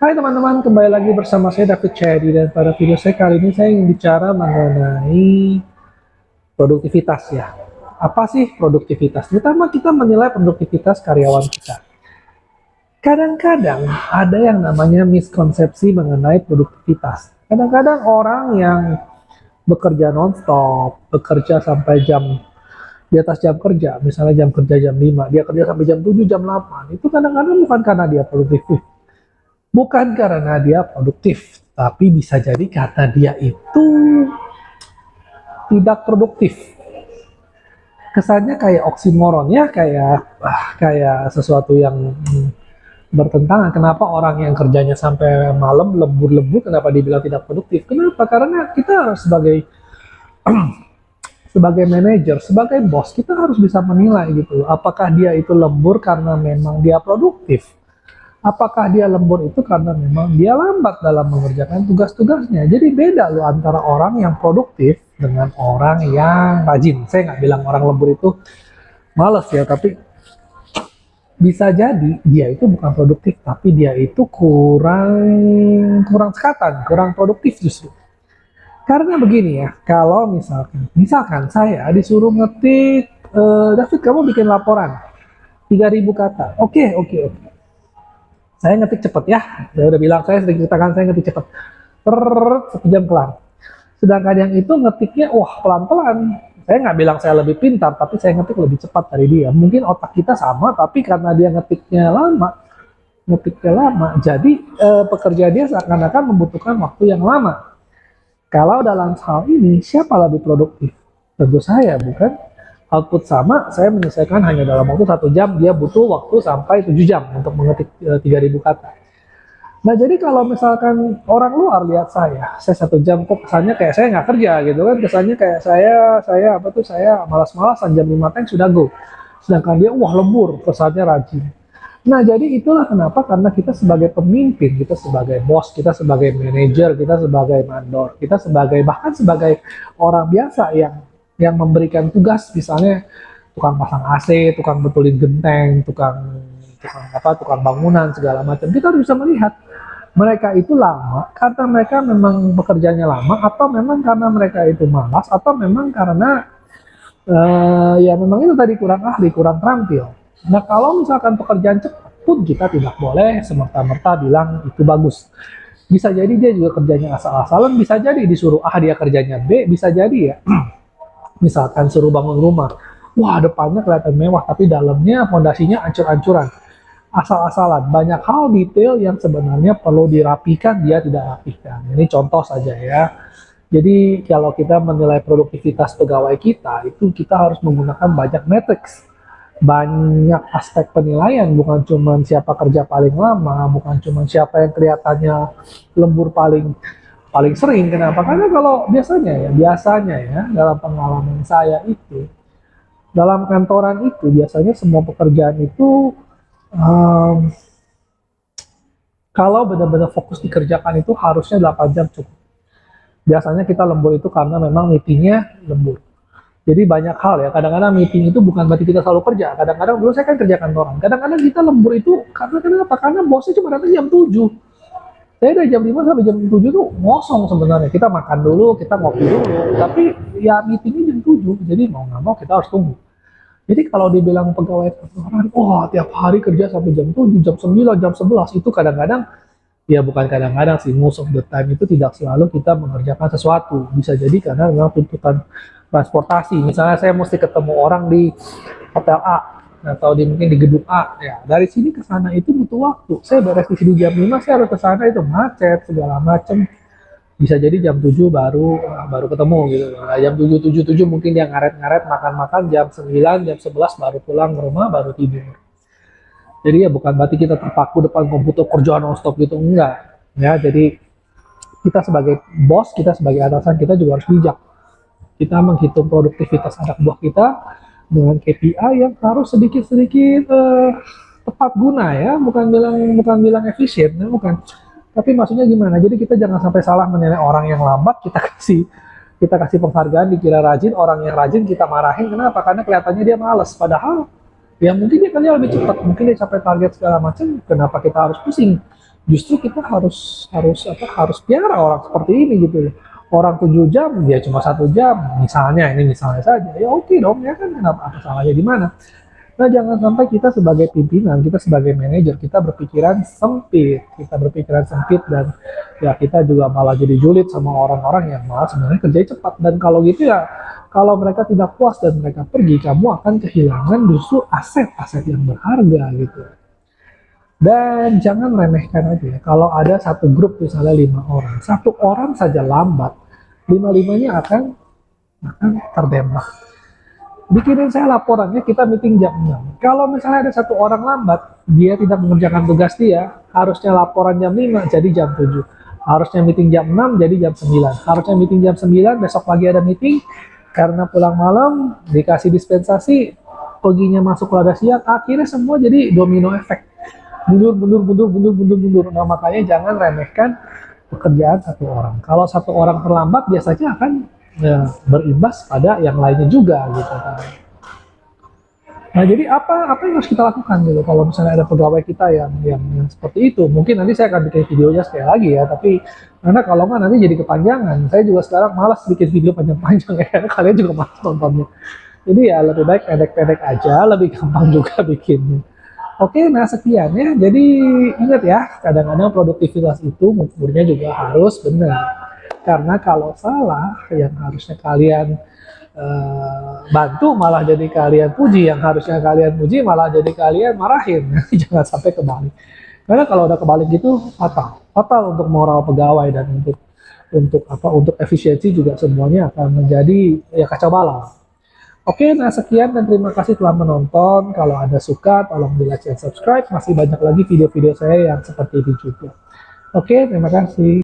Hai teman-teman, kembali lagi bersama saya David Chedi dan pada video saya kali ini saya ingin bicara mengenai produktivitas ya. Apa sih produktivitas? Pertama kita menilai produktivitas karyawan kita. Kadang-kadang ada yang namanya miskonsepsi mengenai produktivitas. Kadang-kadang orang yang bekerja nonstop, bekerja sampai jam di atas jam kerja, misalnya jam kerja jam 5, dia kerja sampai jam 7, jam 8, itu kadang-kadang bukan karena dia produktif. Bukan karena dia produktif, tapi bisa jadi karena dia itu tidak produktif. Kesannya kayak oksimoron ya, kayak sesuatu yang bertentangan. Kenapa orang yang kerjanya sampai malam lembur-lembur, kenapa dibilang tidak produktif? Kenapa? Karena kita sebagai sebagai manajer, sebagai bos, kita harus bisa menilai gitu. Apakah dia itu lembur karena memang dia produktif? Apakah dia lembur itu karena memang dia lambat dalam mengerjakan tugas-tugasnya. Jadi beda loh antara orang yang produktif dengan orang yang rajin. Saya nggak bilang orang lembur itu males ya, tapi bisa jadi dia itu bukan produktif, tapi dia itu kurang kurang sekatan, kurang produktif justru. Karena begini ya, kalau misalkan saya disuruh ngetik, David kamu bikin laporan 3.000 kata. Oke. Saya ngetik cepet ya, saya udah bilang saya sering ceritakan saya ngetik cepet. 1 jam kelar. Sedangkan yang itu ngetiknya wah pelan-pelan. Saya nggak bilang saya lebih pintar, tapi saya ngetik lebih cepat dari dia. Mungkin otak kita sama, tapi karena dia ngetiknya lama, jadi pekerja dia seakan-akan membutuhkan waktu yang lama. Kalau dalam hal ini, siapa lebih produktif? Tentu saya, bukan? Output sama, saya menyelesaikan hanya dalam waktu 1 jam, dia butuh waktu sampai 7 jam untuk mengetik 3.000 kata. Nah jadi kalau misalkan orang luar lihat saya 1 jam kok kesannya kayak saya nggak kerja gitu kan, kesannya kayak saya malas-malasan jam 5 teng sudah go. Sedangkan dia wah lembur, kesannya rajin. Nah jadi itulah kenapa, karena kita sebagai pemimpin, kita sebagai bos, kita sebagai manajer, kita sebagai mandor, kita sebagai bahkan sebagai orang biasa yang memberikan tugas, misalnya tukang pasang AC, tukang betulin genteng, tukang bangunan segala macam. Kita harus bisa melihat mereka itu lama karena mereka memang bekerjanya lama, atau memang karena mereka itu malas, atau memang karena ya memang itu tadi kurang ahli, kurang terampil. Nah kalau misalkan pekerjaan cepat pun kita tidak boleh semerta-merta bilang itu bagus. Bisa jadi dia juga kerjanya asal-asalan, bisa jadi disuruh A dia kerjanya B, bisa jadi ya. Misalkan suruh bangun rumah, wah depannya kelihatan mewah tapi dalamnya fondasinya ancur-ancuran, asal-asalan. Banyak hal detail yang sebenarnya perlu dirapikan, dia tidak rapikan. Ini contoh saja ya. Jadi kalau kita menilai produktivitas pegawai kita, itu kita harus menggunakan banyak matriks, banyak aspek penilaian, bukan cuma siapa kerja paling lama, bukan cuma siapa yang kelihatannya lembur paling paling sering. Kenapa? Karena kalau biasanya ya dalam pengalaman saya itu, dalam kantoran itu biasanya semua pekerjaan itu um, kalau benar-benar fokus dikerjakan itu harusnya 8 jam cukup. Biasanya kita lembur itu karena memang meetingnya lembur. Jadi banyak hal ya, kadang-kadang meeting itu bukan berarti kita selalu kerja. Kadang-kadang dulu saya kan kerja kantoran. Kadang-kadang kita lembur itu karena kenapa? Karena bosnya cuma datang jam 7. Saya dari jam 5 sampai jam 7 tuh ngosong sebenarnya. Kita makan dulu, kita ngopi dulu. Tapi ya meetingnya jam 7. Jadi mau nggak mau kita harus tunggu. Jadi kalau dibilang pegawai kantoran, wah tiap hari kerja sampai jam 7, jam 9, jam 11, itu kadang-kadang, ya bukan kadang-kadang sih, most of the time itu tidak selalu kita mengerjakan sesuatu. Bisa jadi karena memang tuntutan transportasi. Misalnya saya mesti ketemu orang di hotel A, atau mungkin di gedung A, ya dari sini ke sana itu butuh waktu. Saya beres di sini jam 5, saya harus ke sana, itu macet segala macam. Bisa jadi jam 7 baru baru ketemu gitu. Nah, jam 7 mungkin dia ngaret-ngaret makan-makan, jam 9, jam 11 baru pulang ke rumah, baru tidur. Jadi ya bukan berarti kita terpaku depan komputer kerjaan non-stop gitu, enggak. Ya, jadi kita sebagai bos, kita sebagai atasan, kita juga harus bijak. Kita menghitung produktivitas anak buah kita dengan KPI yang harus sedikit-sedikit tepat guna ya, bukan bilang efisien, ya, bukan. Tapi maksudnya gimana? Jadi kita jangan sampai salah menilai orang yang lambat, kita kasih penghargaan, dikira rajin, orang yang rajin kita marahin. Kenapa? Karena kelihatannya dia malas. Padahal ya mungkin dia kerja lebih cepat, mungkin dia capai target segala macam. Kenapa kita harus pusing? Justru kita harus piara orang seperti ini gitu loh. Orang 7 jam, dia cuma 1 jam, misalnya saja, ya oke dong ya kan, kenapa apa salahnya di mana? Nah, jangan sampai kita sebagai pimpinan, kita sebagai manajer, kita berpikiran sempit dan ya kita juga malah jadi julid sama orang-orang yang malah sebenarnya kerjanya cepat. Dan kalau gitu ya, kalau mereka tidak puas dan mereka pergi, kamu akan kehilangan justru aset-aset yang berharga gitu. Dan jangan remehkan aja ya, kalau ada satu grup misalnya 5 orang, satu orang saja lambat, lima-limanya akan terdampak. Bikinin saya laporannya, kita meeting jam 6. Kalau misalnya ada satu orang lambat, dia tidak mengerjakan tugas dia, harusnya laporan jam 5, jadi jam 7. Harusnya meeting jam 6, jadi jam 9. Harusnya meeting jam 9, besok pagi ada meeting, karena pulang malam, dikasih dispensasi, paginya masuk rada siang, akhirnya semua jadi domino efek. Mundur. Nah, makanya jangan remehkan pekerjaan satu orang. Kalau satu orang terlambat, biasanya akan ya, berimbas pada yang lainnya juga gitu kan. Nah, jadi apa yang harus kita lakukan gitu kalau misalnya ada pegawai kita yang seperti itu. Mungkin nanti saya akan bikin videonya sekali lagi ya, tapi karena kalau nggak nanti jadi kepanjangan. Saya juga sekarang malas bikin video panjang-panjang ya, kalian juga malas nontonnya. Jadi ya lebih baik pendek-pendek aja, lebih gampang juga bikinnya. Oke, nah sekian ya. Jadi ingat ya, kadang-kadang produktivitas itu mengukurnya juga harus benar. Karena kalau salah, yang harusnya kalian bantu malah jadi kalian puji, yang harusnya kalian puji malah jadi kalian marahin. Jangan sampai kebalik. Karena kalau udah kebalik gitu fatal untuk moral pegawai dan untuk efisiensi juga semuanya akan menjadi ya kacau balau. Oke, nah sekian dan terima kasih telah menonton. Kalau ada suka, tolong di like dan subscribe. Masih banyak lagi video-video saya yang seperti ini juga. Oke, terima kasih.